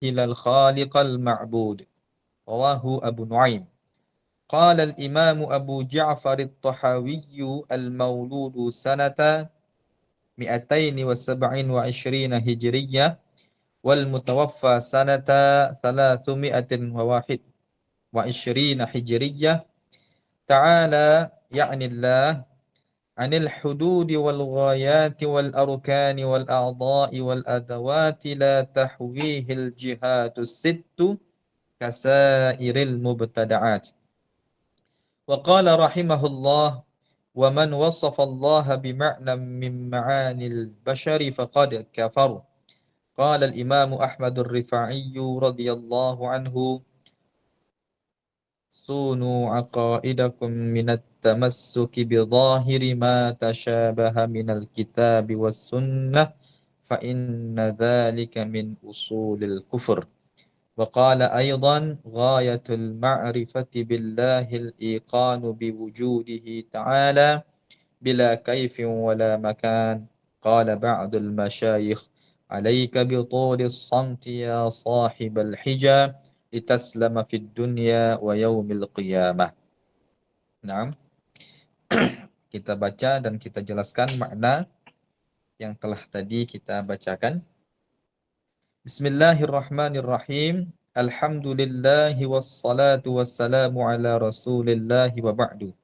ilal khaliqal ma'bud. Rawahu Abu Nuaim. قال الإمام أبو جعفر الطحاوي المولود سنة 227 هجرية والمتوفى سنة 321 هجرية تعالى يعني الله عن الحدود والغايات والأركان والأعضاء والأدوات لا تحويه الجهات الست كسائر المبتدعات. وقال رحمه الله: ومن وصف الله بمعنى من معاني البشر فقد كفر. قال الإمام أحمد الرفاعي رضي الله عنه: صونوا عقائدكم من التمسك بظاهر ما تشابه من الكتاب والسنة فإن ذلك من أصول الكفر. وقال أيضا: غاية المعرفة بالله الإيقان بوجوده تعالى بلا كيف ولا مكان. قال بعض المشايخ: عليك بطول الصمت يا صاحب الحجة لتسلم في الدنيا ويوم القيامة. Nah, kita baca dan kita jelaskan makna yang telah tadi kita bacakan. Bismillahirrahmanirrahim. Alhamdulillahi wassalatu wassalamu ala rasulillahi wa ba'du.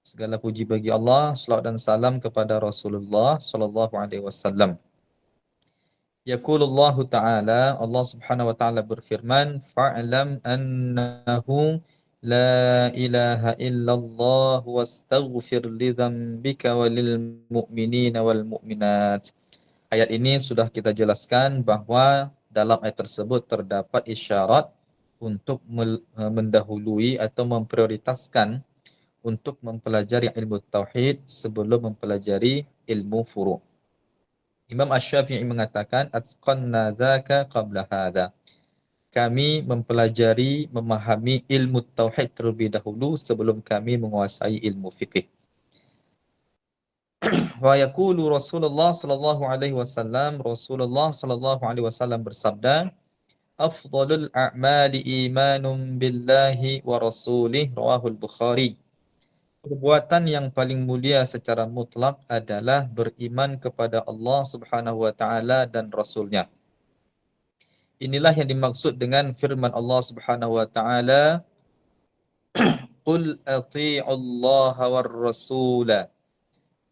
Segala puji bagi Allah, salawat dan salam kepada Rasulullah sallallahu alaihi wasallam. Yaqulullahu ta'ala, Allah Subhanahu wa taala berfirman, fa'lam annahu la ilaha illallah wastaghfir li dzambika walil mu'minina wal mu'minat. Ayat ini sudah kita jelaskan bahwa dalam ayat tersebut terdapat isyarat untuk mendahului atau memprioritaskan untuk mempelajari ilmu tauhid sebelum mempelajari ilmu furu'. Imam Asy-Syafi'i mengatakan atqanna dzaka qabla hadza. Kami mempelajari, memahami ilmu tauhid terlebih dahulu sebelum kami menguasai ilmu fikih. Wa yaqulu Rasulullah sallallahu alaihi wasallam, Rasulullah sallallahu alaihi wasallam bersabda, afdhalul a'mali imanun billahi wa rasulih, rawahul Bukhari. Perbuatan yang paling mulia secara mutlak adalah beriman kepada Allah Subhanahu wa taala dan rasulnya. Inilah yang dimaksud dengan firman Allah Subhanahu wa taala, qul athi'ullaha war rasula.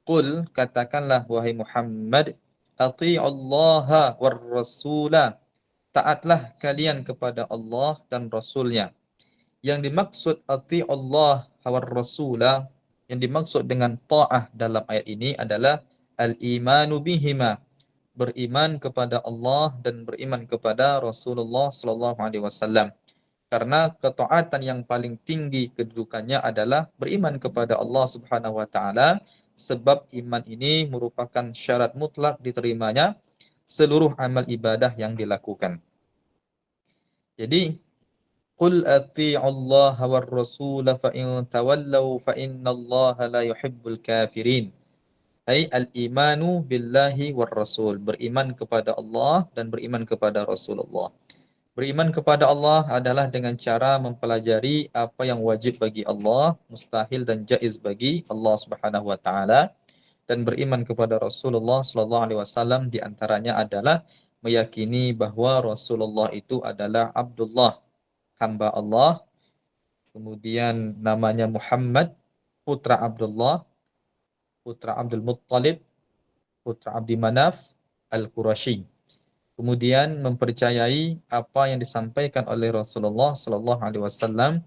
Qul, katakanlah wahai Muhammad, athi'ullaha war rasula. Taatlah kalian kepada Allah dan Rasulnya. Yang dimaksud athi'ullah war rasula, yang dimaksud dengan ta'ah dalam ayat ini adalah al-imanu bihima, beriman kepada Allah dan beriman kepada Rasulullah sallallahu alaihi wasallam. Karena ketaatan yang paling tinggi kedudukannya adalah beriman kepada Allah Subhanahu wa taala, sebab iman ini merupakan syarat mutlak diterimanya seluruh amal ibadah yang dilakukan. Jadi, qul athi'ullaha war rasula fa in tawallaw fa innallaha la yuhibbul kafirin. Ai al-imanu billahi war rasul, beriman kepada Allah dan beriman kepada Rasulullah. Beriman kepada Allah adalah dengan cara mempelajari apa yang wajib bagi Allah, mustahil dan jaiz bagi Allah Subhanahu wa taala, dan beriman kepada Rasulullah sallallahu alaihi wasallam di antaranya adalah meyakini bahwa Rasulullah itu adalah Abdullah, hamba Allah, kemudian namanya Muhammad, putra Abdullah, putra Abdul Muttalib, putra Abdi Manaf Al-Qurashi. Kemudian mempercayai apa yang disampaikan oleh Rasulullah sallallahu alaihi wasallam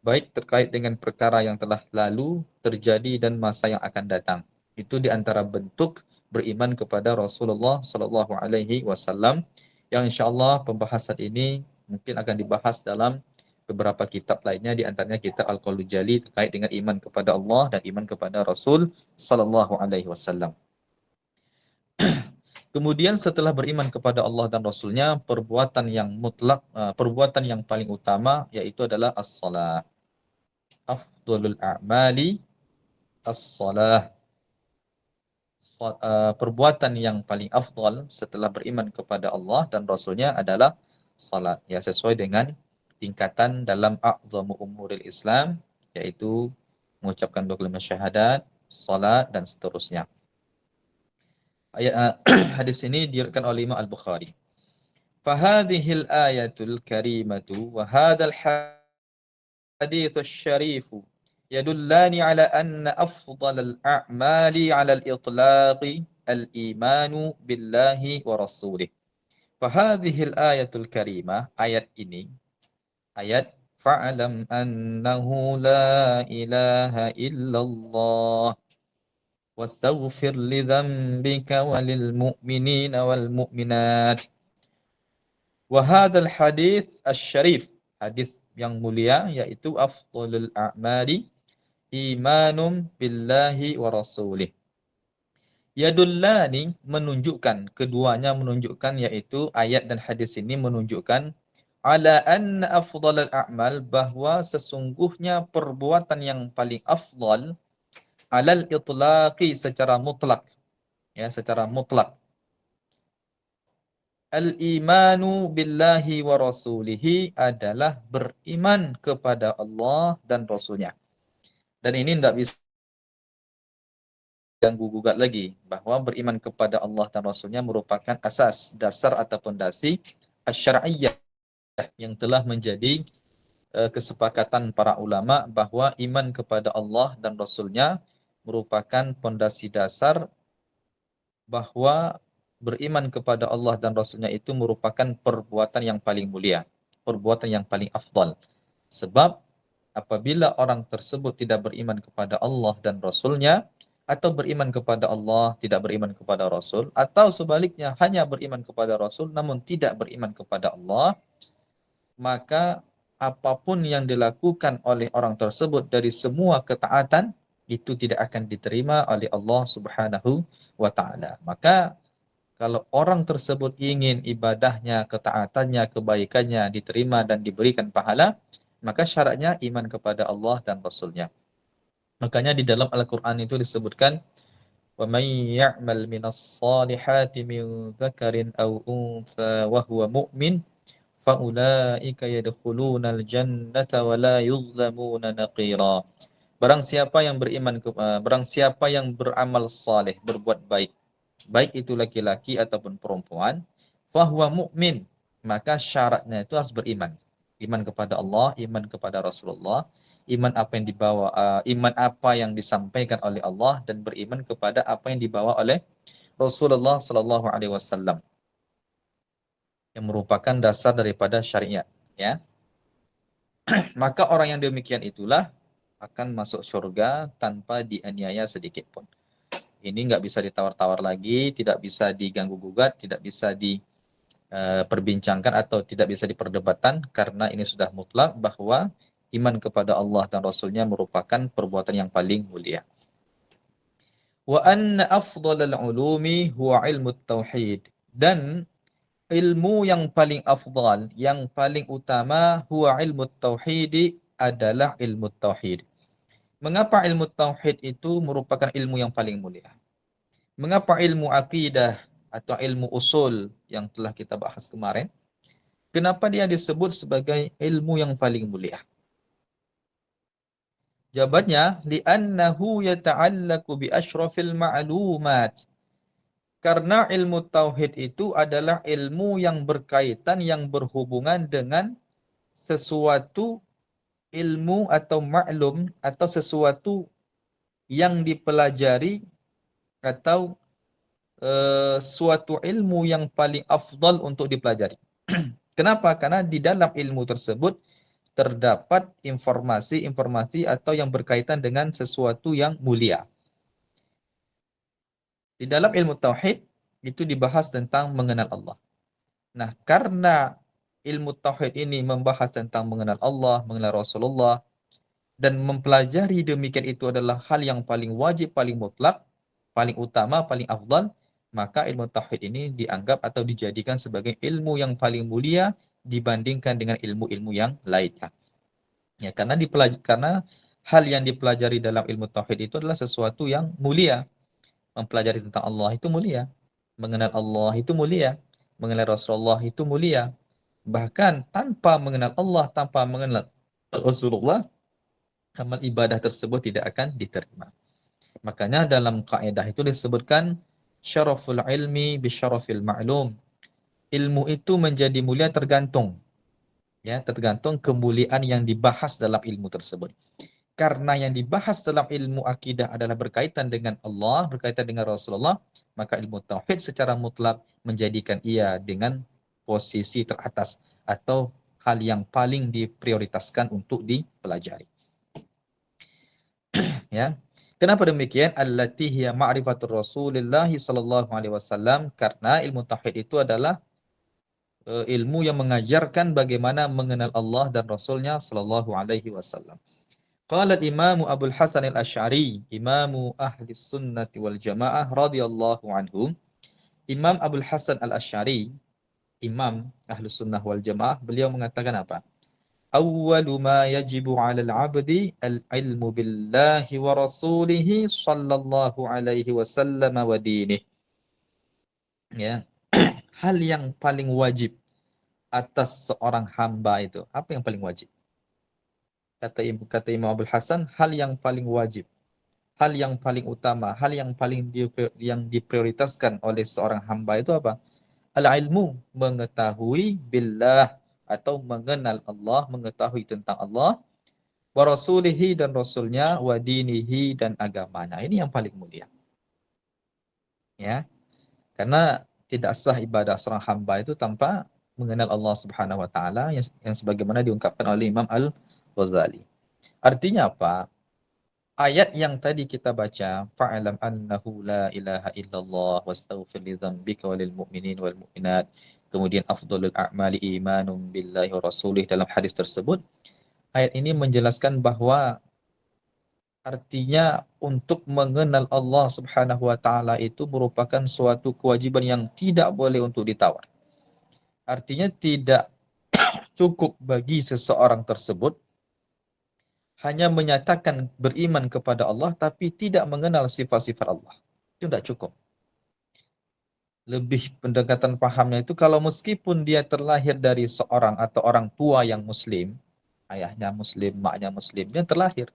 baik terkait dengan perkara yang telah lalu, terjadi dan masa yang akan datang. Itu di antara bentuk beriman kepada Rasulullah sallallahu alaihi wasallam yang insyaallah pembahasan ini mungkin akan dibahas dalam beberapa kitab lainnya, di antaranya kitab Al-Qaulul Jali terkait dengan iman kepada Allah dan iman kepada Rasul sallallahu alaihi wasallam. Kemudian setelah beriman kepada Allah dan Rasulnya, perbuatan yang mutlak, perbuatan yang paling utama yaitu adalah as-salah. Afdhalul a'mali as-salah. Perbuatan yang paling afdal setelah beriman kepada Allah dan Rasulnya adalah salat. Ya, sesuai dengan tingkatan dalam a'zamu umuril Islam, yaitu mengucapkan dua kalimat syahadat, salat dan seterusnya. Ayat hadis ini diriwayatkan oleh Imam Al-Bukhari. Fahadhil ayatul karimatu wa hadzal hadits syarif yadullani ala anna afdalal a'mali ala al-itlaqi al-imanu billahi wa rasulih. Fahadhil ayatul karimah, ayat ini, ayat fa'lam annahu la ilaha illallah wastaghfir li dhanbika walil mu'minina wal mu'minat. Wa hadzal hadits asy-syarif, hadis yang mulia, yaitu afdhalul a'mali imanum billahi wa rasulih. Yadullani, menunjukkan, keduanya menunjukkan, yaitu ayat dan hadis ini menunjukkan ala anna afdhalal a'mal, bahwa sesungguhnya perbuatan yang paling afdal, alal itlaqi, secara mutlak, ya, secara mutlak, al-imanu billahi wa rasulihi, adalah beriman kepada Allah dan Rasulnya. Dan ini tidak bisa ganggu gugat lagi, bahwa beriman kepada Allah dan Rasulnya merupakan asas, dasar atau pondasi asy-syar'iyyah yang telah menjadi kesepakatan para ulama, bahwa iman kepada Allah dan Rasulnya merupakan pondasi dasar, bahwa beriman kepada Allah dan Rasulnya itu merupakan perbuatan yang paling mulia, perbuatan yang paling afdal. Sebab apabila orang tersebut tidak beriman kepada Allah dan Rasulnya, atau beriman kepada Allah tidak beriman kepada Rasul, atau sebaliknya hanya beriman kepada Rasul namun tidak beriman kepada Allah, maka apapun yang dilakukan oleh orang tersebut dari semua ketaatan itu tidak akan diterima oleh Allah Subhanahu wa taala. Maka kalau orang tersebut ingin ibadahnya, ketaatannya, kebaikannya diterima dan diberikan pahala, maka syaratnya iman kepada Allah dan Rasulnya. Makanya di dalam Al-Quran itu disebutkan, وَمَنْ يَعْمَلْ مِنَ الصَّالِحَاتِ مِنْ ذَكَرٍ أَوْ أُنْثَى وَهُوَ مُؤْمِنٌ فَأُولَٰئِكَ يَدْخُلُونَ الْجَنَّةَ وَلَا يُظْلَمُونَ نَقِيرًا. Barang siapa yang beramal saleh, berbuat baik, baik itu laki-laki ataupun perempuan, fahuwa mu'min, maka syaratnya itu harus beriman. Iman kepada Allah, iman kepada Rasulullah, iman apa yang disampaikan oleh Allah, dan beriman kepada apa yang dibawa oleh Rasulullah sallallahu alaihi wasallam, yang merupakan dasar daripada syariat, ya. Maka orang yang demikian itulah akan masuk surga tanpa dianiaya sedikit pun. Ini nggak bisa ditawar-tawar lagi, tidak bisa diganggu gugat, tidak bisa diperbincangkan atau tidak bisa diperdebatkan, karena ini sudah mutlak bahwa iman kepada Allah dan Rasulnya merupakan perbuatan yang paling mulia. Wa anna afdhalal ulumi huwa ilmu tauhid, dan ilmu yang paling afdal, yang paling utama, huwa ilmu tauhid, adalah ilmu tauhid. Mengapa ilmu tauhid itu merupakan ilmu yang paling mulia? Mengapa ilmu akidah atau ilmu usul yang telah kita bahas kemarin, kenapa dia disebut sebagai ilmu yang paling mulia? Jawabannya, li'annahu yata'allaku bi asyrafil ma'lumat. Karena ilmu tauhid itu adalah ilmu yang berkaitan, yang berhubungan dengan sesuatu ilmu atau maklum, atau sesuatu yang dipelajari, atau suatu ilmu yang paling afdal untuk dipelajari. Kenapa? Karena di dalam ilmu tersebut terdapat informasi-informasi atau yang berkaitan dengan sesuatu yang mulia. Di dalam ilmu tauhid itu dibahas tentang mengenal Allah. Nah, karena ilmu tauhid ini membahas tentang mengenal Allah, mengenal Rasulullah, dan mempelajari demikian itu adalah hal yang paling wajib, paling mutlak, paling utama, paling afdal, maka ilmu tauhid ini dianggap atau dijadikan sebagai ilmu yang paling mulia dibandingkan dengan ilmu-ilmu yang lainnya. Ya, karena hal yang dipelajari dalam ilmu tauhid itu adalah sesuatu yang mulia. Mempelajari tentang Allah itu mulia, mengenal Allah itu mulia, mengenal Rasulullah itu mulia. Bahkan tanpa mengenal Allah, tanpa mengenal Rasulullah, amal ibadah tersebut tidak akan diterima. Makanya dalam kaidah itu disebutkan syaraful ilmi bi syarafil ma'lum. Ilmu itu menjadi mulia tergantung, ya, tergantung kemuliaan yang dibahas dalam ilmu tersebut. Karena yang dibahas dalam ilmu akidah adalah berkaitan dengan Allah, berkaitan dengan Rasulullah, maka ilmu tauhid secara mutlak menjadikan ia dengan posisi teratas atau hal yang paling diprioritaskan untuk dipelajari. Ya. Kenapa demikian? Allati hiya ma'rifatur Rasulillah sallallahu alaihi wasallam, karena ilmu tauhid itu adalah ilmu yang mengajarkan bagaimana mengenal Allah dan Rasulnya sallallahu alaihi wasallam. Qala al-Imam Abdul Hasan al-Asy'ari, Imam Ahli Sunnah wal Jamaah radhiyallahu anhum. Imam Abdul Hasan al-Asy'ari, Imam Ahli Sunnah wal Jamaah, beliau mengatakan apa? Awwalu ma yajibu 'alal 'abdi al-'ilmu billahi wa rasulihi sallallahu alaihi wasallam wa dinihi. Ya. Hal yang paling wajib atas seorang hamba itu, apa yang paling wajib? Kata Imam Abdul Hasan, hal yang paling wajib, hal yang paling utama, hal yang paling yang diprioritaskan oleh seorang hamba itu apa? Al-ilmu, mengetahui billah atau mengenal Allah, mengetahui tentang Allah, wa rasulihi dan rasulnya, wa dinihi dan agamanya. Ini yang paling mulia. Ya, karena tidak sah ibadah seorang hamba itu tanpa mengenal Allah Subhanahu wa taala yang sebagaimana diungkapkan oleh Imam Al-Ghazali. Artinya apa? Ayat yang tadi kita baca, fa'alam annahu la ilaha illallah wastaghfir li dzambika walil mu'minin wal mu'minat. Kemudian afdhalul a'mali imanun billahi wa rasulih, dalam hadis tersebut, ayat ini menjelaskan bahwa artinya untuk mengenal Allah Subhanahu wa taala itu merupakan suatu kewajiban yang tidak boleh untuk ditawar. Artinya tidak cukup bagi seseorang tersebut hanya menyatakan beriman kepada Allah tapi tidak mengenal sifat-sifat Allah. Itu tidak cukup. Lebih pendekatan pahamnya itu kalau meskipun dia terlahir dari seorang atau orang tua yang muslim, ayahnya muslim, maknya muslim, dia terlahir.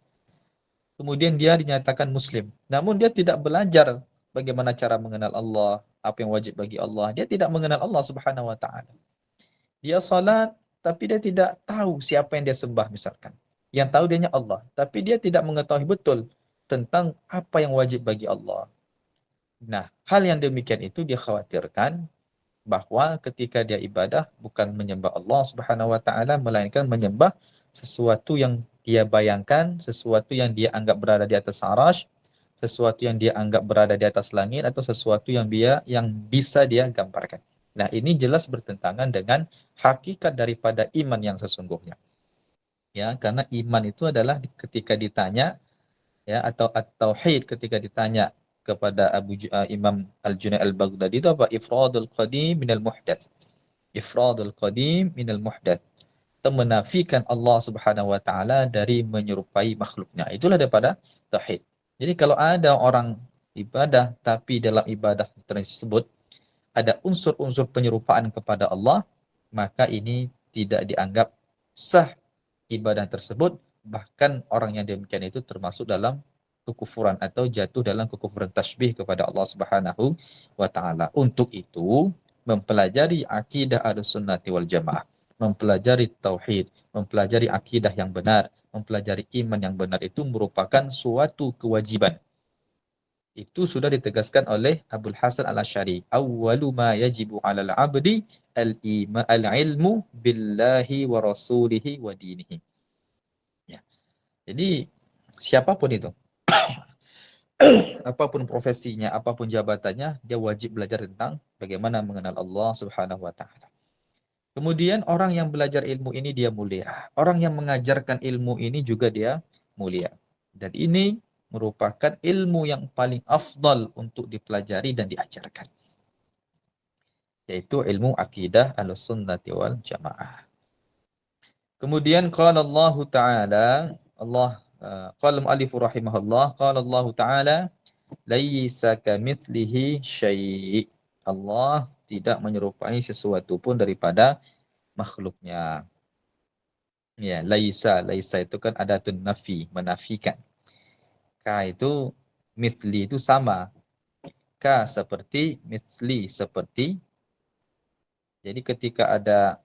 Kemudian dia dinyatakan muslim. Namun dia tidak belajar bagaimana cara mengenal Allah, apa yang wajib bagi Allah. Dia tidak mengenal Allah Subhanahu wa taala. Dia salat tapi dia tidak tahu siapa yang dia sembah misalkan. Yang tahu dianya Allah, tapi dia tidak mengetahui betul tentang apa yang wajib bagi Allah. Nah, hal yang demikian itu dikhawatirkan bahwa ketika dia ibadah bukan menyembah Allah Subhanahu wa taala melainkan menyembah sesuatu yang dia bayangkan, sesuatu yang dia anggap berada di atas arasy, sesuatu yang dia anggap berada di atas langit, atau sesuatu yang bisa dia gambarkan. Nah, ini jelas bertentangan dengan hakikat daripada iman yang sesungguhnya. Ya, karena iman itu adalah ketika ditanya, ya, atau at-tauhid ketika ditanya kepada Imam Al-Junaid Al-Baghdadi itu apa? Ifradul qadim minal muhdath. Ifradul qadim minal muhdath. Atau menafikan Allah Subhanahu wa taala dari menyerupai makhluknya. Itulah daripada tauhid. Jadi kalau ada orang ibadah tapi dalam ibadah tersebut ada unsur-unsur penyerupaan kepada Allah, maka ini tidak dianggap sah ibadah tersebut, bahkan orang yang demikian itu termasuk dalam kekufuran atau jatuh dalam kekufuran tasbih kepada Allah Subhanahu wa taala. Untuk itu, mempelajari akidah Ahlussunnati wal Jamaah, mempelajari tauhid, mempelajari akidah yang benar, mempelajari iman yang benar itu merupakan suatu kewajiban. Itu sudah ditegaskan oleh Abdul Hasan Al-Asy'ari. Awwalu ma yajibu 'alal 'abdi al-ilmu billahi wa rasulihi wa dinihi. Ya. Jadi siapapun itu, apapun profesinya, apapun jabatannya, dia wajib belajar tentang bagaimana mengenal Allah Subhanahu wa taala. Kemudian orang yang belajar ilmu ini dia mulia. Orang yang mengajarkan ilmu ini juga dia mulia. Dan ini merupakan ilmu yang paling afdal untuk dipelajari dan diajarkan, yaitu ilmu akidah Ahlussunnati wal Jamaah. Kemudian qala Allah Ta'ala, Allah qala mu'allif rahimahullah, qala Allah Ta'ala, laisa kamitslihi syai'. Allah tidak menyerupai sesuatu pun daripada makhluknya. Ya, laisa itu kan adatun nafi, menafikan. Ka itu mithli itu sama. Ka seperti, mithli seperti. Jadi ketika ada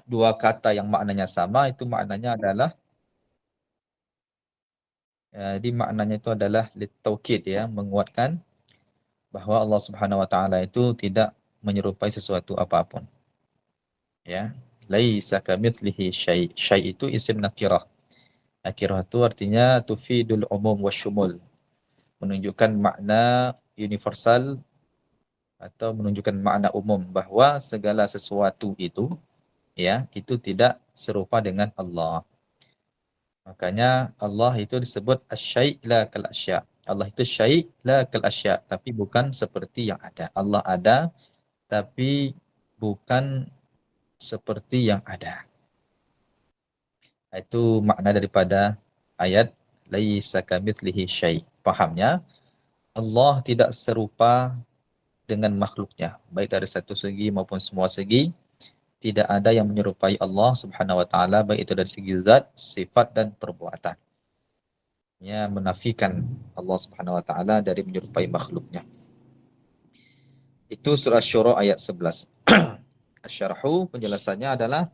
dua kata yang maknanya sama, itu maknanya adalah jadi maknanya itu adalah litaukid ya, menguatkan bahwa Allah Subhanahu wa taala itu tidak menyerupai sesuatu apapun. Ya. Laisa kamitslihi syai'. Syai' itu isim nakirah. Nakirah itu artinya tufidul umum wa syumul, menunjukkan makna universal atau menunjukkan makna umum bahwa segala sesuatu itu ya, itu tidak serupa dengan Allah. Makanya Allah itu disebut asy-syai' la kal asya. Allah itu syai' la kal asya, tapi bukan seperti yang ada. Allah ada tapi bukan seperti yang ada. Itu makna daripada ayat laisa kamitslihi syai'. Pahamnya, Allah tidak serupa dengan makhluknya, baik dari satu segi maupun semua segi. Tidak ada yang menyerupai Allah Subhanahu wa taala, baik itu dari segi zat, sifat dan perbuatan. Ya, menafikan Allah Subhanahu wa taala dari menyerupai makhluknya. Itu surah Syura ayat 11. Asyarhu penjelasannya adalah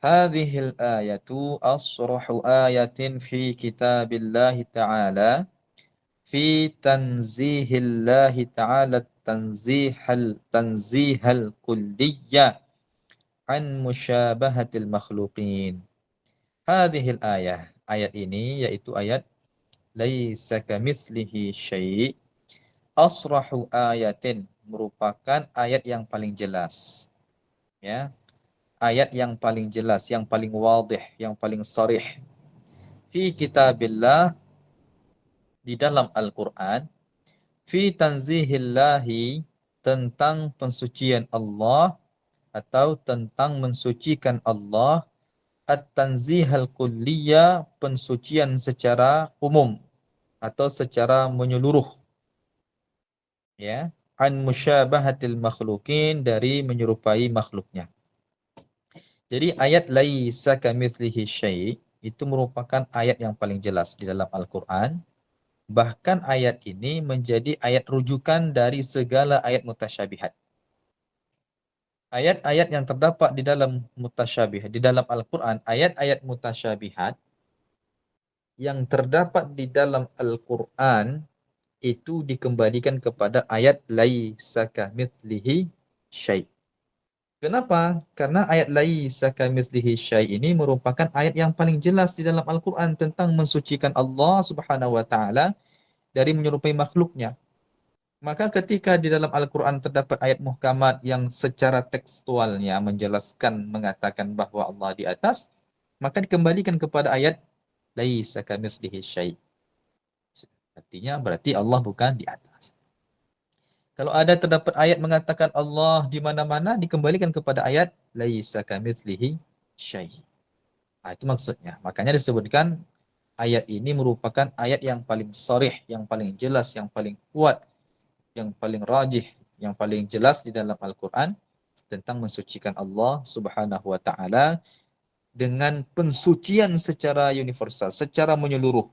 hadhil ayatu asrahu ayatin fi kitabillahi ta'ala fi tanzihillahi ta'ala tanzihal kulliyya an musyabahatil makhluqin. Hadhil ayah, ayat ini yaitu ayat laisa kamitslihi syai', asrahu ayatin, merupakan ayat yang paling jelas, ya. Ayat yang paling jelas, yang paling wadih, yang paling sharih fi kitabillah, di dalam Al-Qur'an, fi tanzihillahi, tentang pensucian Allah atau tentang mensucikan Allah, at-tanzihal kulliyah, pensucian secara umum atau secara menyeluruh, ya, an musyabahatil makhlukin, dari menyerupai makhluknya. Jadi ayat laisa kamitslihi syai' itu merupakan ayat yang paling jelas di dalam Al-Qur'an. Bahkan ayat ini menjadi ayat rujukan dari segala ayat mutasyabihat. Ayat-ayat yang terdapat di dalam mutasyabih, di dalam Al-Qur'an, ayat-ayat mutasyabihat yang terdapat di dalam Al-Qur'an itu dikembalikan kepada ayat laisa kamitslihi syai'. Kenapa? Karena ayat laisa kamitslihi syai' ini merupakan ayat yang paling jelas di dalam Al-Qur'an tentang mensucikan Allah Subhanahu wa taala dari menyerupai makhluknya. Maka ketika di dalam Al-Qur'an terdapat ayat muhkamat yang secara tekstualnya menjelaskan, mengatakan bahwa Allah di atas, maka dikembalikan kepada ayat laisa kamitslihi syai'. Artinya berarti Allah bukan di atas. Kalau ada terdapat ayat mengatakan Allah di mana-mana, dikembalikan kepada ayat laisa kamitslihi syai'. Nah, itu maksudnya. Makanya disebutkan ayat ini merupakan ayat yang paling sharih, yang paling jelas, yang paling kuat, yang paling rajih, yang paling jelas di dalam Al-Qur'an tentang mensucikan Allah Subhanahu wa taala dengan pensucian secara universal, secara menyeluruh.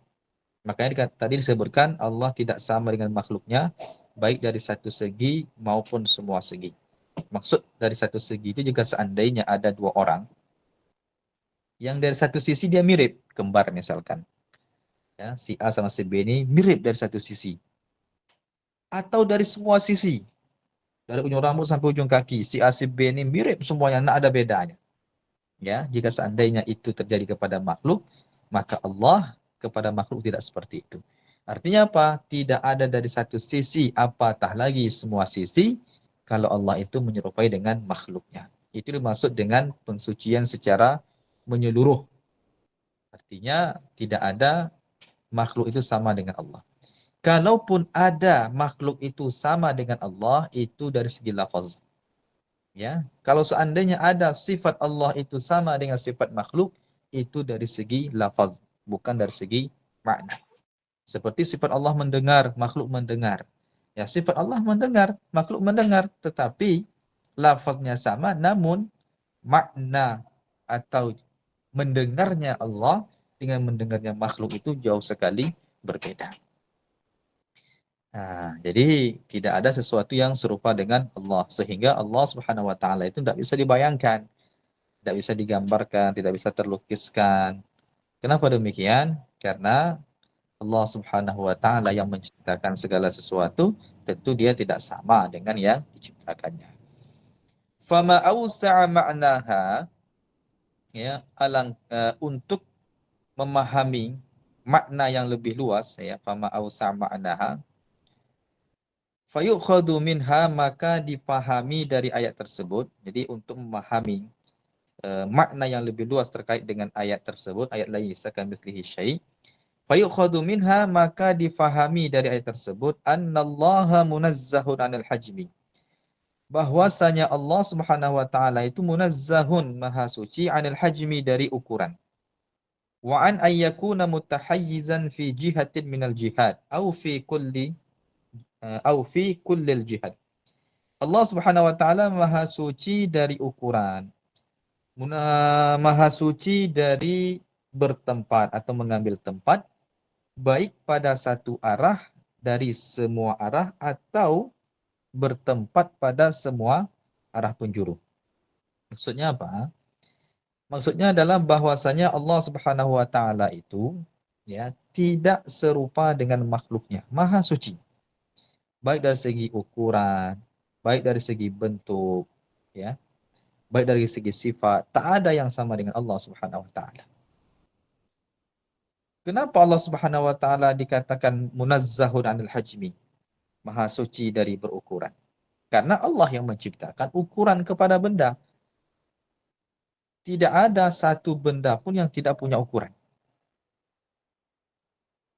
Makanya tadi disebutkan Allah tidak sama dengan makhluknya, baik dari satu segi maupun semua segi. Maksud dari satu segi itu jika seandainya ada dua orang, yang dari satu sisi dia mirip, kembar misalkan. Ya, si A sama si B ini mirip dari satu sisi. Atau dari semua sisi. Dari ujung rambut sampai ujung kaki, si A si B ini mirip semuanya, tidak ada bedanya. Ya, jika seandainya itu terjadi kepada makhluk, maka Allah kepada makhluk tidak seperti itu. Artinya apa? Tidak ada dari satu sisi, apatah lagi semua sisi, kalau Allah itu menyerupai dengan makhluknya. Itu dimaksud dengan pensucian secara menyeluruh. Artinya tidak ada makhluk itu sama dengan Allah. Kalaupun ada makhluk itu sama dengan Allah, itu dari segi lafaz. Ya, kalau seandainya ada sifat Allah itu sama dengan sifat makhluk, itu dari segi lafaz, bukan dari segi makna. Seperti sifat Allah mendengar, makhluk mendengar. Ya, sifat Allah mendengar, makhluk mendengar, tetapi lafaznya sama, namun makna atau mendengarnya Allah dengan mendengarnya makhluk itu jauh sekali berbeda. Nah, jadi tidak ada sesuatu yang serupa dengan Allah sehingga Allah Subhanahu wa taala itu tidak bisa dibayangkan, tidak bisa digambarkan, tidak bisa terlukiskan. Kenapa demikian? Karena Allah Subhanahu wa taala yang menciptakan segala sesuatu, tentu dia tidak sama dengan yang diciptakannya. Fama awsa'a ma'naha, ya, untuk memahami makna yang lebih luas, ya, fama awsa'a ma'naha fayukhadhu minha, maka dipahami dari ayat tersebut. Jadi untuk memahami makna yang lebih luas terkait dengan ayat tersebut, ayat laisa kamitslihi syai', fayukhadhu minha, maka difahami dari ayat tersebut annallaha munazzahun 'anil hajmi, bahwasanya Allah Subhanahu wa taala itu munazzahun, maha suci, 'anil hajmi, dari ukuran, wa an ayyakuna mutahayyizan fi jihatin minal jihad au fi kullil jihad. Allah Subhanahu wa taala maha suci dari ukuran, maha suci dari bertempat atau mengambil tempat, baik pada satu arah dari semua arah atau bertempat pada semua arah penjuru. Maksudnya apa? Maksudnya adalah bahwasanya Allah Subhanahu wa taala itu, ya, tidak serupa dengan makhluknya, maha suci. Baik dari segi ukuran, baik dari segi bentuk, ya, baik dari segi sifat, tak ada yang sama dengan Allah Subhanahu wa taala. Kenapa Allah Subhanahu wa taala dikatakan munazzahun 'anil hajmi, maha suci dari berukuran? Karena Allah yang menciptakan ukuran kepada benda. Tidak ada satu benda pun yang tidak punya ukuran.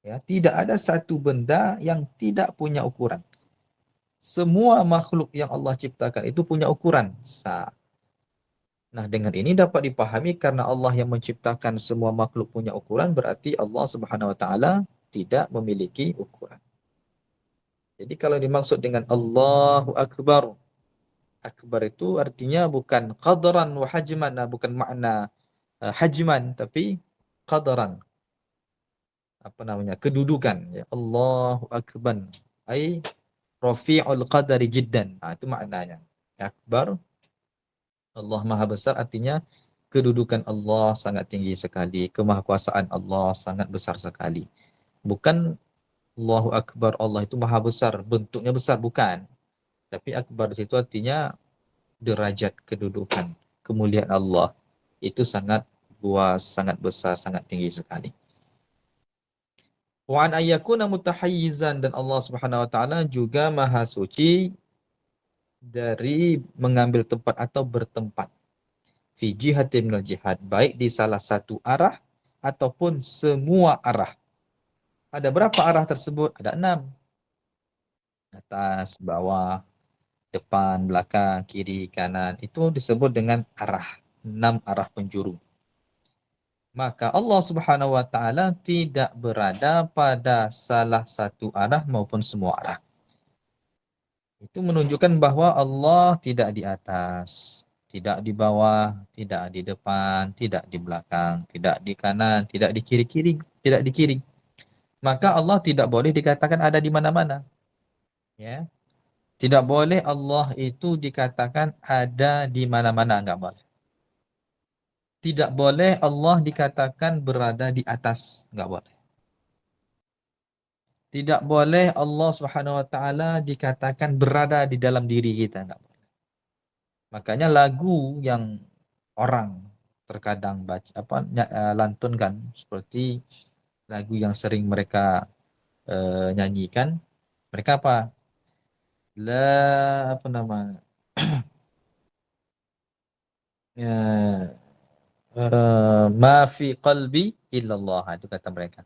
Ya, tidak ada satu benda yang tidak punya ukuran. Semua makhluk yang Allah ciptakan itu punya ukuran. Nah, dengan ini dapat dipahami karena Allah yang menciptakan semua makhluk punya ukuran, berarti Allah Subhanahu wa taala tidak memiliki ukuran. Jadi kalau dimaksud dengan Allahu Akbar, akbar itu artinya bukan qadran wa hajman, bukan makna hajman, tapi qadran, apa namanya, kedudukan, ya. Allahu Akbar ai rafi'ul qadari jiddan. Nah, itu maknanya. Akbar, Allah Maha Besar, artinya kedudukan Allah sangat tinggi sekali, kemahakuasaan Allah sangat besar sekali. Bukan Allahu Akbar, Allah itu Maha Besar, bentuknya besar, bukan. Tapi akbar di situ artinya derajat kedudukan, kemuliaan Allah itu sangat luas, sangat besar, sangat tinggi sekali. Wa an ayyakuna mutahayyizan, dan Allah Subhanahu wa taala juga maha suci dari mengambil tempat atau bertempat, fi jihatin minal jihad, baik di salah satu arah ataupun semua arah. Ada berapa arah tersebut? Ada 6. Atas, bawah, depan, belakang, kiri, kanan. Itu disebut dengan arah. 6 arah penjuru. Maka Allah Subhanahu wa taala tidak berada pada salah satu arah maupun semua arah. Itu menunjukkan bahwa Allah tidak di atas, tidak di bawah, tidak di depan, tidak di belakang, tidak di kanan, tidak di kiri-kiri, tidak di kiri. Maka Allah tidak boleh dikatakan ada di mana-mana. Ya. Tidak boleh Allah itu dikatakan ada di mana-mana, enggak boleh. Tidak boleh Allah dikatakan berada di atas, enggak boleh. Tidak boleh Allah Subhanahu wa taala dikatakan berada di dalam diri kita, enggak boleh. Makanya lagu yang orang terkadang baca lantunkan, seperti lagu yang sering mereka nyanyikan, mereka apa? Apa nama? Ya, ma fi qalbi illallah, itu kata mereka.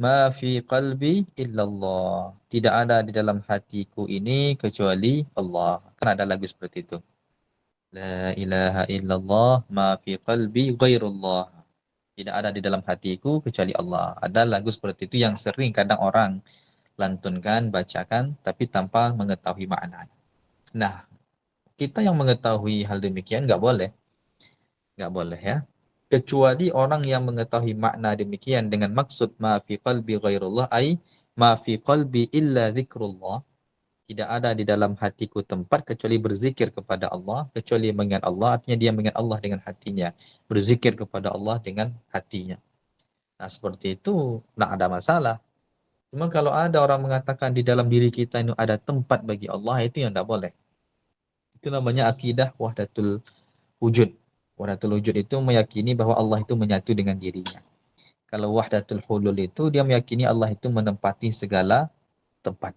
Ma fi qalbi illallah. Tidak ada di dalam hatiku ini kecuali Allah. Kan ada lagu seperti itu. La ilaha illallah ma fi qalbi ghairullah. Tidak ada di dalam hatiku kecuali Allah. Ada lagu seperti itu yang sering kadang orang lantunkan, bacakan, tapi tanpa mengetahui makna. Nah, kita yang mengetahui hal demikian nggak boleh ya. Kecuali orang yang mengetahui makna demikian dengan maksud ma fi qalbi ghairullah ai ma fi qalbi illa dzikrullah. Tidak ada di dalam hatiku tempat kecuali berzikir kepada Allah, kecuali mengingat Allah, artinya dia mengingat Allah dengan hatinya, berzikir kepada Allah dengan hatinya. Nah, seperti itu tidak ada masalah. Cuma kalau ada orang mengatakan di dalam diri kita itu ada tempat bagi Allah, itu yang tidak boleh. Itu namanya akidah wujud. Wahdatul wujud itu meyakini bahwa Allah itu menyatu dengan dirinya. Kalau wahdatul hulul itu dia meyakini Allah itu menempati segala tempat.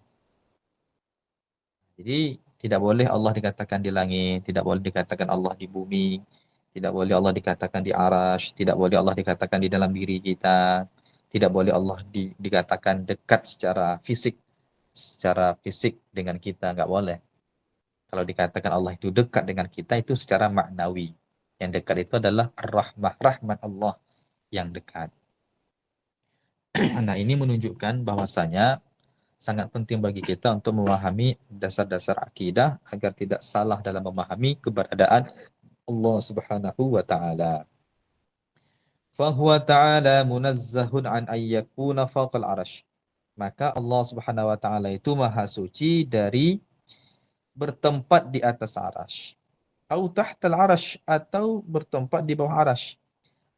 Jadi tidak boleh Allah dikatakan di langit, tidak boleh dikatakan Allah di bumi, tidak boleh Allah dikatakan di arash, tidak boleh Allah dikatakan di dalam diri kita, tidak boleh Allah dikatakan dekat secara fisik dengan kita, nggak boleh. Kalau dikatakan Allah itu dekat dengan kita itu secara maknawi. Yang dekat itu adalah rahmah, rahmat Allah yang dekat. Nah, ini menunjukkan bahwasanya sangat penting bagi kita untuk memahami dasar-dasar akidah agar tidak salah dalam memahami keberadaan Allah Subhanahu wa taala. Fahuwa ta'ala munazzahun an ayyakuna fawqal arash. Maka Allah Subhanahu wa taala itu maha suci dari bertempat di atas arash. Au tahtal arash, atau bertempat di bawah arash.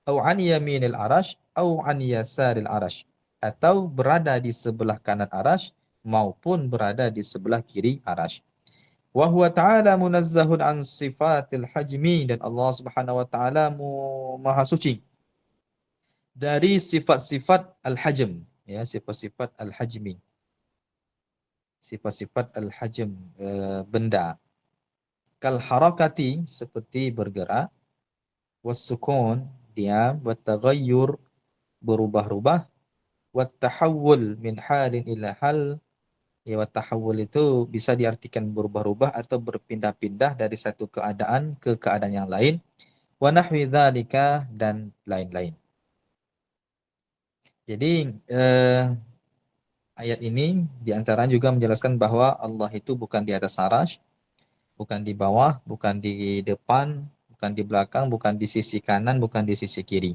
Au an yaminil arash, au an yasaril arash. Atau berada di sebelah kanan arash maupun berada di sebelah kiri arash. Wa huwa ta'ala munazzahun an sifatil hajmi, dan Allah Subhanahu wa taala maha suci dari sifat-sifat al-hajm, ya, sifat-sifat al-hajmi, sifat-sifat al-hajm, benda. Kal harakati, seperti bergerak, was sukun, diam, wat taghayyur, berubah-ubah, wat tahawul min halin ila hal. Ya, wat tahawul itu bisa diartikan berubah-ubah atau berpindah-pindah dari satu keadaan ke keadaan yang lain. Wa nahwi dzalika, dan lain-lain. Jadi ayat ini diantara juga menjelaskan bahwa Allah itu bukan di atas arash, bukan di bawah, bukan di depan, bukan di belakang, bukan di sisi kanan, bukan di sisi kiri.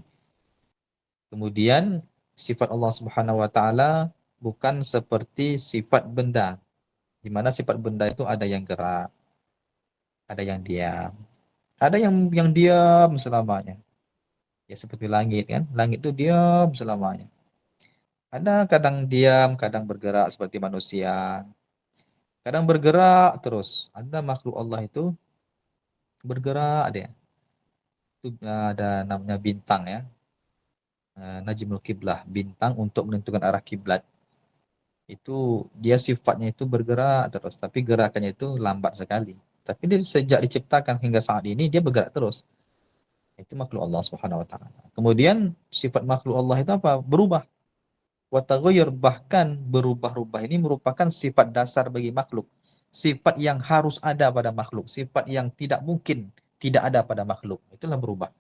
Kemudian sifat Allah Subhanahu wa taala bukan seperti sifat benda, di mana sifat benda itu ada yang gerak, ada yang diam, ada yang diam selamanya. Ya seperti langit kan, langit itu diam selamanya. Ada kadang diam, kadang bergerak seperti manusia. Kadang bergerak terus. Ada makhluk Allah itu bergerak ada. Itu ada namanya bintang ya. Najmul Qiblah, bintang untuk menentukan arah kiblat. Itu dia sifatnya itu bergerak terus, tapi gerakannya itu lambat sekali. Tapi dia sejak diciptakan hingga saat ini dia bergerak terus. Itu makhluk Allah Subhanahu wa taala. Kemudian sifat makhluk Allah itu apa? Berubah. Wa taghayyur, bahkan berubah-ubah ini merupakan sifat dasar bagi makhluk. Sifat yang harus ada pada makhluk, sifat yang tidak mungkin tidak ada pada makhluk. Itulah berubah.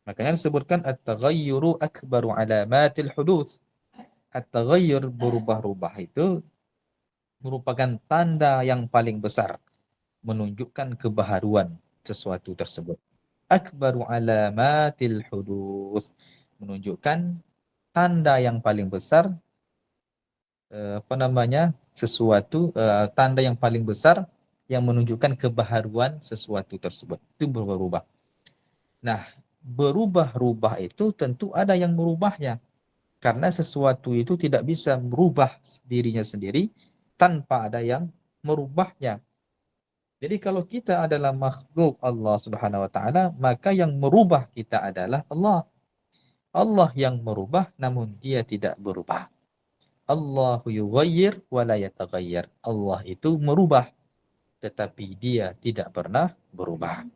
Makanya disebutkan at-taghayyuru akbaru alamatil huduts. At-taghayyur, berubah-ubah itu merupakan tanda yang paling besar menunjukkan kebaharuan sesuatu tersebut. Akbaru alamatil huduts, menunjukkan tanda yang paling besar, sesuatu, tanda yang paling besar yang menunjukkan kebaharuan sesuatu tersebut. Itu berubah-ubah. Nah, berubah-ubah itu tentu ada yang merubahnya. Karena sesuatu itu tidak bisa merubah dirinya sendiri tanpa ada yang merubahnya. Jadi kalau kita adalah makhluk Allah Subhanahu wa taala, maka yang merubah kita adalah Allah. Allah yang merubah namun dia tidak berubah. Allahu yughayyir wa la yataghayyar. Allah itu merubah tetapi dia tidak pernah berubah.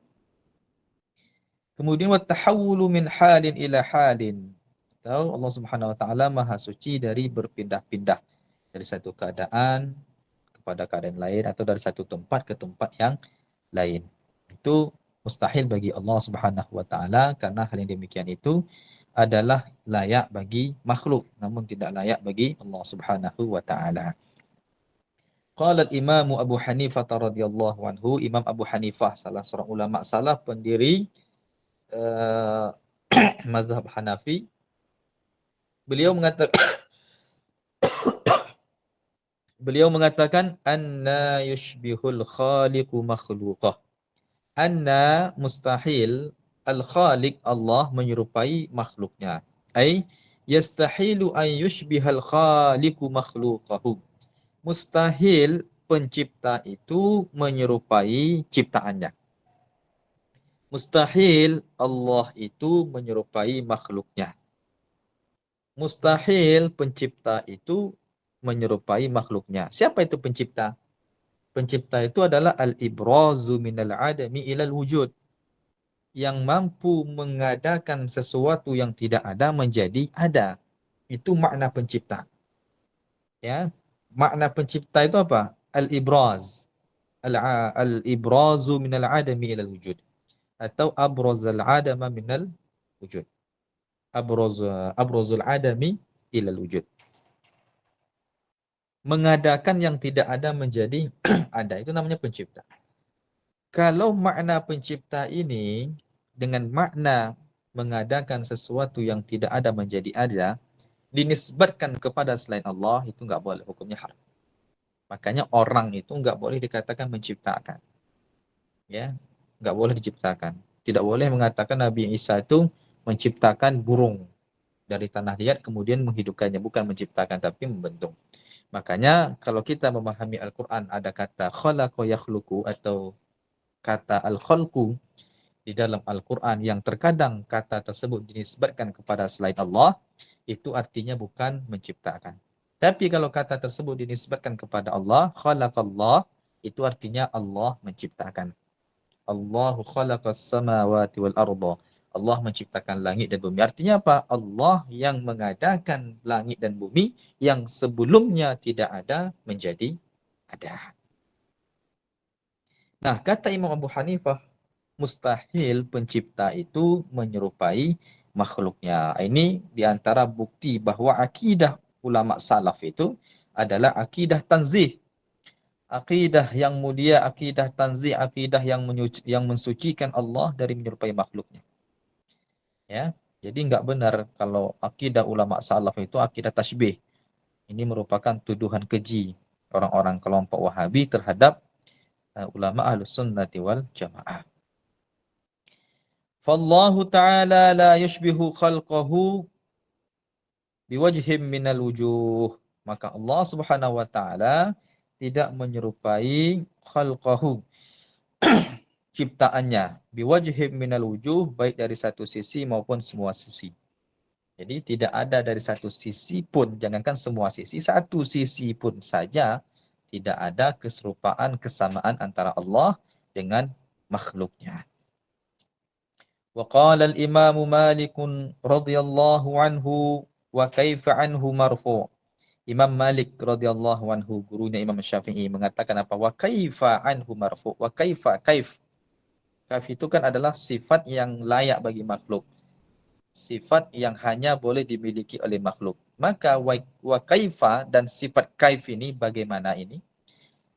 Kemudian wa tahawulu min halin ila halin. Tahu Allah Subhanahu wa taala maha suci dari berpindah-pindah dari satu keadaan kepada keadaan lain atau dari satu tempat ke tempat yang lain. Itu mustahil bagi Allah Subhanahu wa taala karena hal yang demikian itu adalah layak bagi makhluk namun tidak layak bagi Allah Subhanahu wa taala. Qala al-Imam Abu Hanifah radhiyallahu anhu, Imam Abu Hanifah salah seorang ulama salaf pendiri uh, mazhab Hanafi, beliau mengatakan beliau mengatakan anna yushbihul khaliqu makhluqah. Anna mustahil al-khaliq Allah menyerupai makhluknya. Ai yastahilu an yushbihal khaliqu makhluqahu. Mustahil pencipta itu menyerupai ciptaannya. Mustahil Allah itu menyerupai makhluknya. Mustahil pencipta itu menyerupai makhluknya. Siapa itu pencipta? Pencipta itu adalah al-ibrazu minal adami ilal wujud. Yang mampu mengadakan sesuatu yang tidak ada menjadi ada. Itu makna pencipta. Ya. Makna pencipta itu apa? Al-ibraz. Al-ibrazu minal adami ilal wujud. Atau abrazal adama minal wujud. Abrazul adami ilal wujud. Mengadakan yang tidak ada menjadi ada. Itu namanya pencipta. Kalau makna pencipta ini dengan makna mengadakan sesuatu yang tidak ada menjadi ada, dinisbatkan kepada selain Allah, itu nggak boleh, hukumnya haram. Makanya orang itu nggak boleh dikatakan menciptakan. Ya, nggak boleh diciptakan. Tidak boleh mengatakan Nabi Isa itu menciptakan burung dari tanah liat kemudian menghidupkannya. Bukan menciptakan, tapi membentuk. Makanya kalau kita memahami Al-Quran ada kata khalaqa yakhluqu atau kata al-khalqu di dalam Al-Quran yang terkadang kata tersebut dinisbatkan kepada selain Allah, itu artinya bukan menciptakan. Tapi kalau kata tersebut dinisbatkan kepada Allah, khalaqallah, itu artinya Allah menciptakan. Allahu khalaqas samawati wal arda. Allah menciptakan langit dan bumi. Artinya apa? Allah yang mengadakan langit dan bumi yang sebelumnya tidak ada menjadi ada. Nah, kata Imam Abu Hanifah, mustahil pencipta itu menyerupai makhluknya. Ini diantara bukti bahwa akidah ulama salaf itu adalah akidah tanzih. Akidah yang mulia, akidah tanzih, akidah yang mensucikan Allah dari menyerupai makhluknya. Ya, jadi nggak benar kalau akidah ulama salaf itu akidah tasbih. Ini merupakan tuduhan keji orang-orang kelompok Wahabi terhadap ulama Ahlus Sunnati wal Jamaah. Fallahu ta'ala la yushbihu khalqahu biwajhim minal wujuh. Maka Allah Subhanahu wa taala tidak menyerupai khalqahu ciptaannya biwajhim minal wujuh, baik dari satu sisi maupun semua sisi. Jadi tidak ada dari satu sisi pun, jangankan semua sisi, satu sisi pun saja tidak ada keserupaan, kesamaan antara Allah dengan makhluknya. Wa qala al-Imam Malik radhiyallahu anhu wa kaifa anhu marfu'. Imam Malik radhiyallahu anhu, gurunya Imam Syafi'i, mengatakan apa? Wa kaifa anhu marfu'. Wa kaifa, kaif. Kaif itu kan adalah sifat yang layak bagi makhluk. Sifat yang hanya boleh dimiliki oleh makhluk. Maka wa kaifa dan sifat kaif ini bagaimana ini?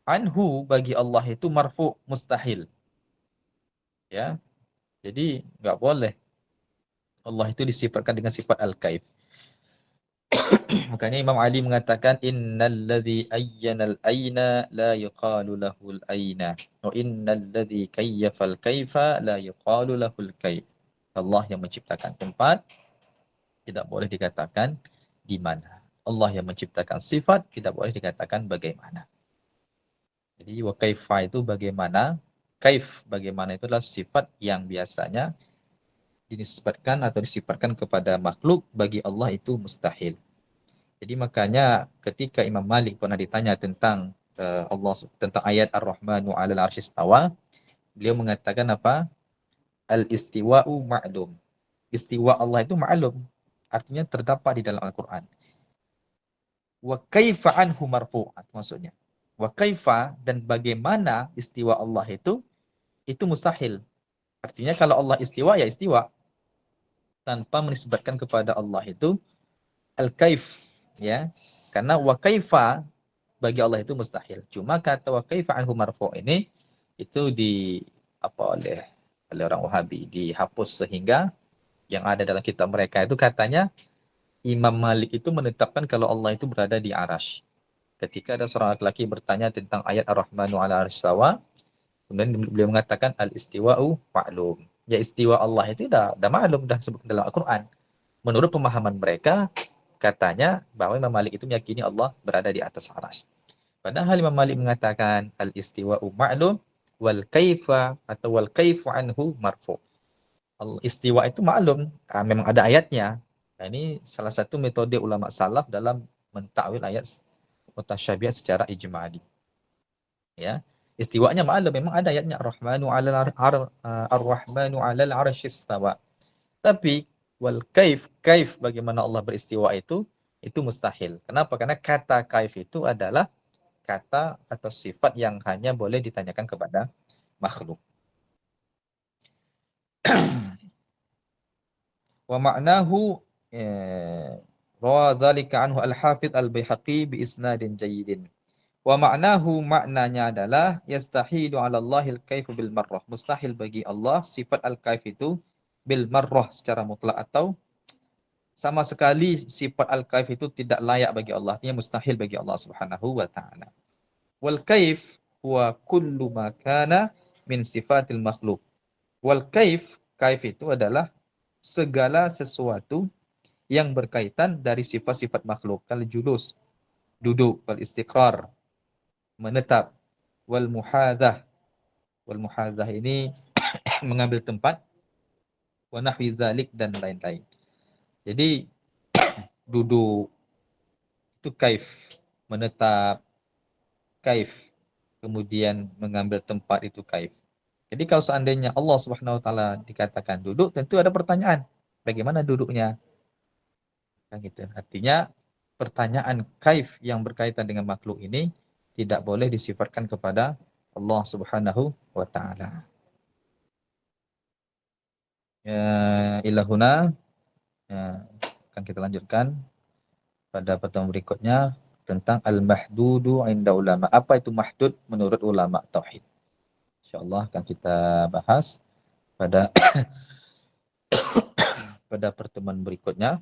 Anhu bagi Allah itu marfu', mustahil. Ya. Jadi nggak boleh Allah itu disifatkan dengan sifat al-kaif. Makanya Imam Ali mengatakan innalladzi ayyanal aina la yuqalu lahul aina wa innalladzi kayyafal kaifa la yuqalu lahul kaif. Allah yang menciptakan tempat tidak boleh dikatakan di mana. Allah yang menciptakan sifat tidak boleh dikatakan bagaimana. Jadi wa kaifa itu bagaimana, kaif bagaimana itu adalah sifat yang biasanya dinisbatkan atau disifatkan kepada makhluk, bagi Allah itu mustahil. Jadi makanya ketika Imam Malik pernah ditanya tentang Allah, tentang ayat Ar-Rahmanu 'alal 'arsy istawa, beliau mengatakan apa? Al-istiwa'u ma'lum. Istiwa Allah itu ma'lum, artinya terdapat di dalam Al-Qur'an. Wa kaifa anhu marfu'at, maksudnya. Wa kaifa dan bagaimana istiwa Allah itu mustahil. Artinya kalau Allah istiwa ya istiwa, tanpa menisbatkan kepada Allah itu al-kaif, ya. Karena wa kaifa bagi Allah itu mustahil. Cuma kata wa kaifa anhu marfu' ini itu di apa oleh orang Wahabi dihapus sehingga yang ada dalam kitab mereka itu katanya Imam Malik itu menetapkan kalau Allah itu berada di arash. Ketika ada seorang laki-laki bertanya tentang ayat Ar-Rahmanu ala arsawa, kemudian beliau mengatakan al-istiwa'u ma'lum. Ya istiwa Allah itu dah maklum, dah sebut dalam Al-Quran. Menurut pemahaman mereka, katanya bahwa Imam Malik itu meyakini Allah berada di atas arash. Padahal Imam Malik mengatakan al-istiwa'u ma'lum wal kaifa atau wal kaifu anhu marfu. Istiwa itu maklum, memang ada ayatnya. Nah, ini salah satu metode ulama salaf dalam mentakwil ayat mutasyabihat secara ijmali. Ya, istiwanya maklum, memang ada ayatnya Ar-Rahmanu 'alal 'arsy istawa. Tapi wal kaif bagaimana Allah beristiwa itu mustahil. Kenapa? Karena kata kaif itu adalah kata atau sifat yang hanya boleh ditanyakan kepada makhluk. Wa ma'nahu rawa dzalika anhu al-Hafidz al-Baihaqi bi isnadin jayyidin. Wa ma'nahu maknanya adalah yastahilu 'ala Allahil kaifu bil marrah. Mustahil bagi Allah sifat al-kaif itu bil marrah secara mutlak atau sama sekali sifat al-kaif itu tidak layak bagi Allah. Artinya mustahil bagi Allah Subhanahu wa taala. Wal kaif huwa kullu ma kana min sifatil makhluk. Wal kaif itu adalah segala sesuatu yang berkaitan dari sifat-sifat makhluk. Kal julus, duduk, wal istiqrar, menetap, wal muhadah. Wal muhadah ini mengambil tempat, wa nahwi dzalik dan lain-lain. Jadi duduk itu kaif, menetap kaif, kemudian mengambil tempat itu kaif. Jadi kalau seandainya Allah Subhanahu wa taala dikatakan duduk, tentu ada pertanyaan, bagaimana duduknya? Kan gitu. Artinya pertanyaan kaif yang berkaitan dengan makhluk ini tidak boleh disifatkan kepada Allah Subhanahu wa taala. Ya, ilahuna ya, akan kita lanjutkan pada pertemuan berikutnya tentang al-mahdudu inda ulama. Apa itu mahdud menurut ulama tauhid? Insyaallah akan kita bahas pada pertemuan berikutnya.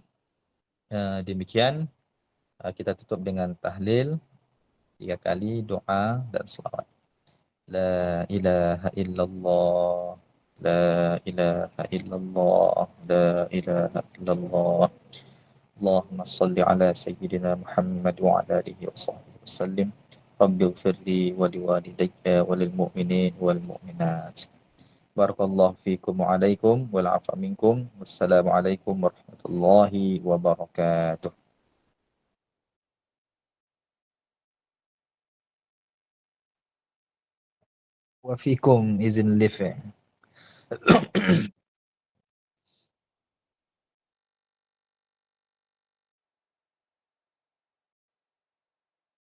Demikian kita tutup dengan tahlil 3 kali, doa dan selawat. La ilaha illallah, la ilaha illallah, la ilaha illallah. Allahumma salli ala sayyidina Muhammad wa ala alihi wa sahbihi wasallim. Rabbi ighfirli wa liwalidayya wa lil mu'minin wal mu'minat. Barakallahu fikum wa alaikum wal afa minkum. Wassalamualaikum warahmatullahi wabarakatuh. Wa fikum izin live.